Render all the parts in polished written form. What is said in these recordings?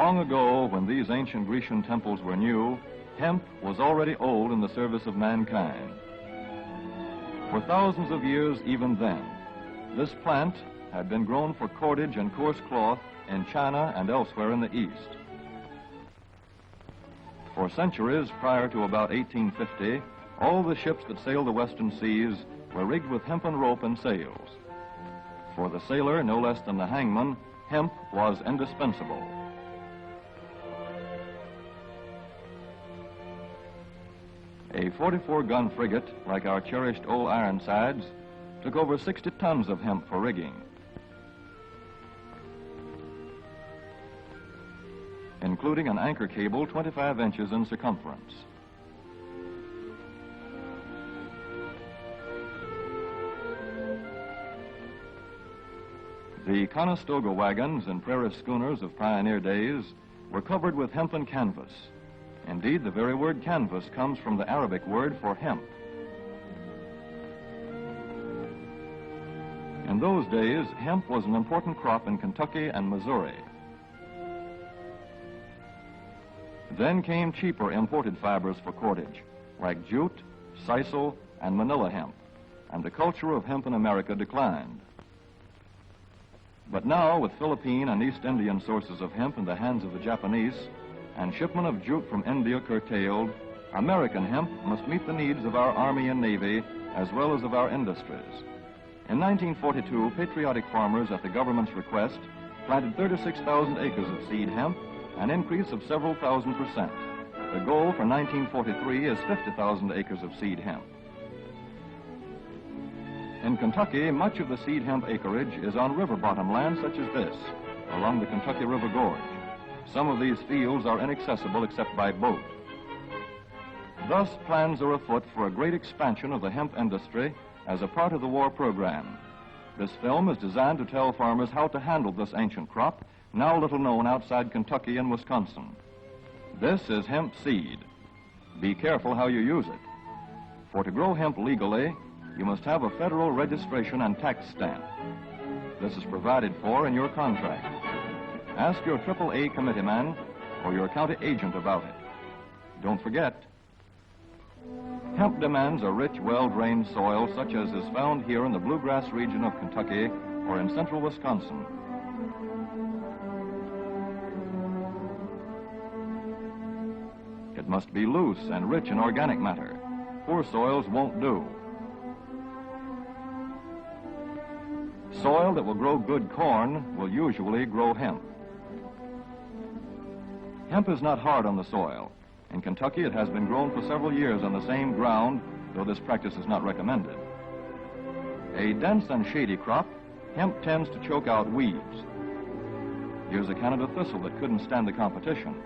Long ago, when these ancient Grecian temples were new, hemp was already old in the service of mankind. For thousands of years even then, this plant had been grown for cordage and coarse cloth in China and elsewhere in the East. For centuries prior to about 1850, all the ships that sailed the western seas were rigged with hempen rope and sails. For the sailor, no less than the hangman, hemp was indispensable. A 44-gun frigate, like our cherished old Ironsides, took over 60 tons of hemp for rigging. Including an anchor cable 25 inches in circumference. The Conestoga wagons and prairie schooners of pioneer days were covered with hempen canvas. Indeed, the very word canvas comes from the Arabic word for hemp. In those days, hemp was an important crop in Kentucky and Missouri. Then came cheaper imported fibers for cordage, like jute, sisal, and manila hemp, and the culture of hemp in America declined. But now, with Philippine and East Indian sources of hemp in the hands of the Japanese, and shipment of jute from India curtailed, American hemp must meet the needs of our Army and Navy as well as of our industries. In 1942, patriotic farmers, at the government's request, planted 36,000 acres of seed hemp, an increase of several thousand %. The goal for 1943 is 50,000 acres of seed hemp. In Kentucky, much of the seed hemp acreage is on river bottom land such as this, along the Kentucky River Gorge. Some of these fields are inaccessible except by boat. Thus, plans are afoot for a great expansion of the hemp industry as a part of the war program. This film is designed to tell farmers how to handle this ancient crop, now little known outside Kentucky and Wisconsin. This is hemp seed. Be careful how you use it. For to grow hemp legally, you must have a federal registration and tax stamp. This is provided for in your contract. Ask your AAA committeeman or your county agent about it. Don't forget, hemp demands a rich, well-drained soil such as is found here in the bluegrass region of Kentucky or in central Wisconsin. It must be loose and rich in organic matter. Poor soils won't do. Soil that will grow good corn will usually grow hemp. Hemp is not hard on the soil. In Kentucky, it has been grown for several years on the same ground, though this practice is not recommended. A dense and shady crop, hemp tends to choke out weeds. Here's a Canada thistle that couldn't stand the competition.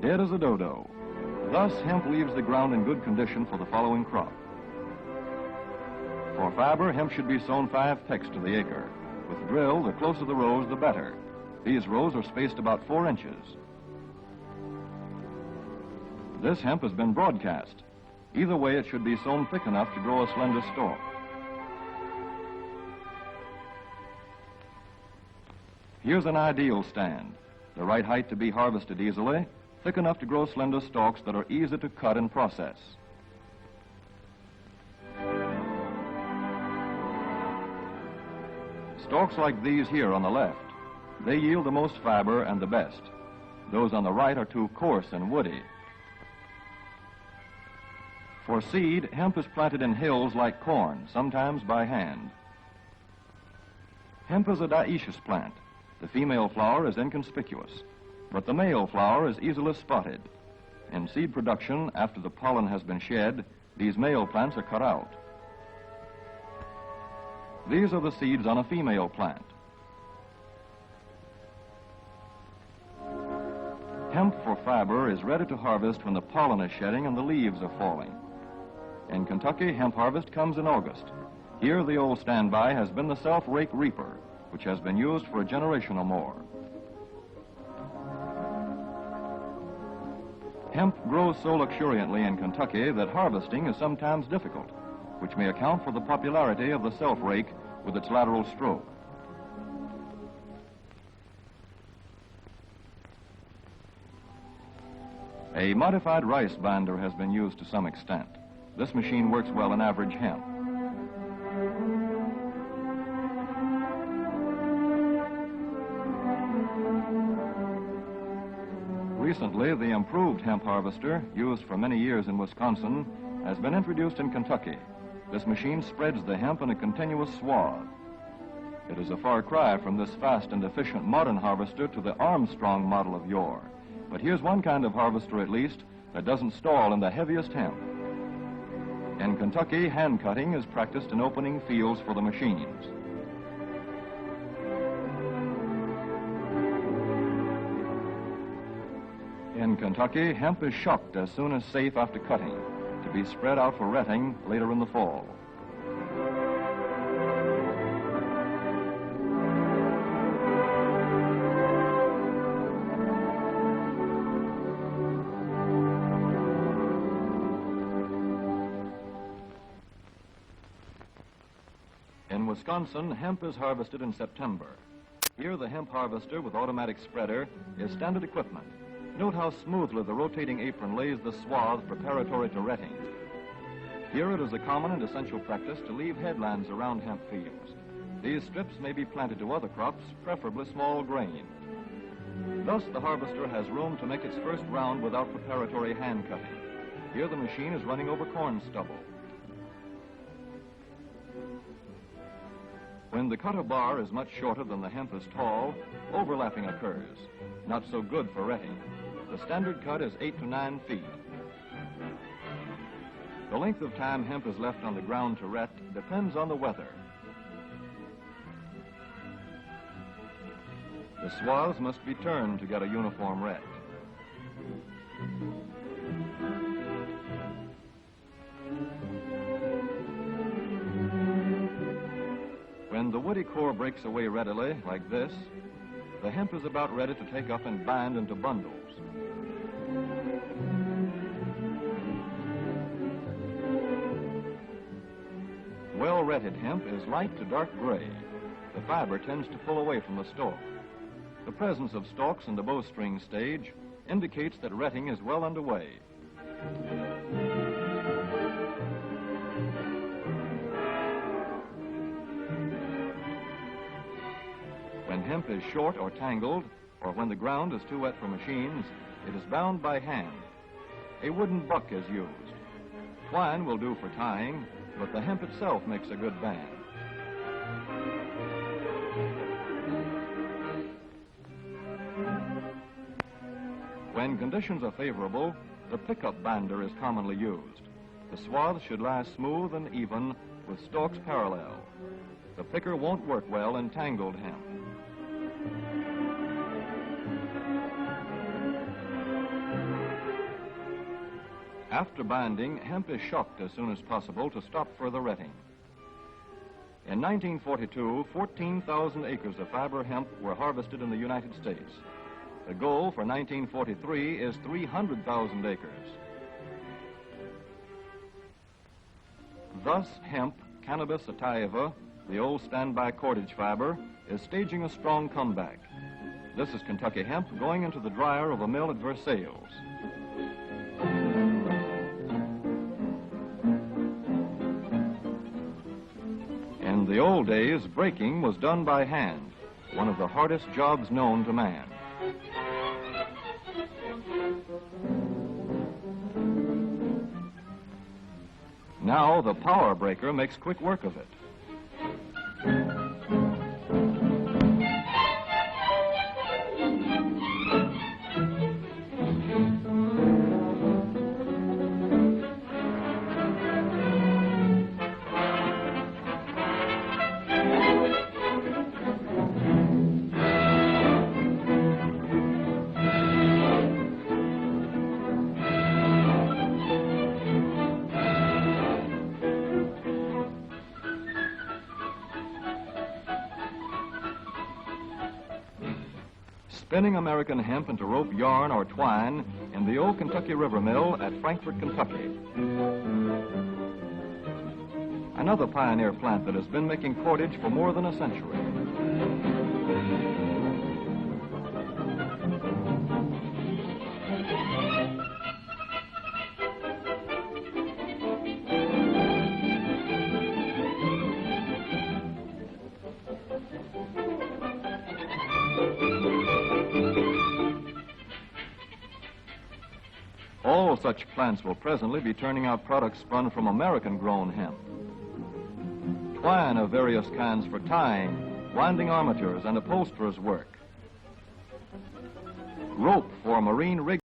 Dead as a dodo. Thus, hemp leaves the ground in good condition for the following crop. For fiber, hemp should be sown 5 pecks to the acre. With drill, the closer the rows, the better. These rows are spaced about 4 inches. This hemp has been broadcast. Either way, it should be sown thick enough to grow a slender stalk. Here's an ideal stand. The right height to be harvested easily, thick enough to grow slender stalks that are easy to cut and process. Stalks like these here on the left, they yield the most fiber and the best. Those on the right are too coarse and woody. For seed, hemp is planted in hills like corn, sometimes by hand. Hemp is a dioecious plant. The female flower is inconspicuous, but the male flower is easily spotted. In seed production, after the pollen has been shed, these male plants are cut out. These are the seeds on a female plant. Hemp for fiber is ready to harvest when the pollen is shedding and the leaves are falling. In Kentucky, hemp harvest comes in August. Here, the old standby has been the self-rake reaper, which has been used for a generation or more. Hemp grows so luxuriantly in Kentucky that harvesting is sometimes difficult, which may account for the popularity of the self-rake with its lateral stroke. A modified rice binder has been used to some extent. This machine works well in average hemp. Recently, the improved hemp harvester, used for many years in Wisconsin, has been introduced in Kentucky. This machine spreads the hemp in a continuous swath. It is a far cry from this fast and efficient modern harvester to the Armstrong model of yore. But here's one kind of harvester, at least, that doesn't stall in the heaviest hemp. In Kentucky, hand cutting is practiced in opening fields for the machines. In Kentucky, hemp is shucked as soon as safe after cutting, to be spread out for retting later in the fall. In Wisconsin, hemp is harvested in September. Here, the hemp harvester with automatic spreader is standard equipment. Note how smoothly the rotating apron lays the swath preparatory to retting. Here it is a common and essential practice to leave headlands around hemp fields. These strips may be planted to other crops, preferably small grain. Thus, the harvester has room to make its first round without preparatory hand cutting. Here the machine is running over corn stubble. When the cutter bar is much shorter than the hemp is tall, overlapping occurs. Not so good for retting. The standard cut is 8 to 9 feet. The length of time hemp is left on the ground to ret depends on the weather. The swaths must be turned to get a uniform ret. When the woody core breaks away readily, like this, the hemp is about ready to take up and bind into bundles. Well-retted hemp is light to dark gray. The fiber tends to pull away from the stalk. The presence of stalks in the bowstring stage indicates that retting is well underway. When hemp is short or tangled, or when the ground is too wet for machines, it is bound by hand. A wooden buck is used. Twine will do for tying, but the hemp itself makes a good band. When conditions are favorable, the pickup binder is commonly used. The swaths should lie smooth and even with stalks parallel. The picker won't work well in tangled hemp. After binding, hemp is shucked as soon as possible to stop further retting. In 1942, 14,000 acres of fiber hemp were harvested in the United States. The goal for 1943 is 300,000 acres. Thus, hemp, Cannabis sativa, the old standby cordage fiber, is staging a strong comeback. This is Kentucky hemp going into the dryer of a mill at Versailles. In the old days, breaking was done by hand, one of the hardest jobs known to man. Now the power breaker makes quick work of it. Spinning American hemp into rope yarn or twine in the old Kentucky River Mill at Frankfort, Kentucky. Another pioneer plant that has been making cordage for more than a century. All such plants will presently be turning out products spun from American-grown hemp. Twine of various kinds for tying, winding armatures, and upholsterers' work. Rope for marine rig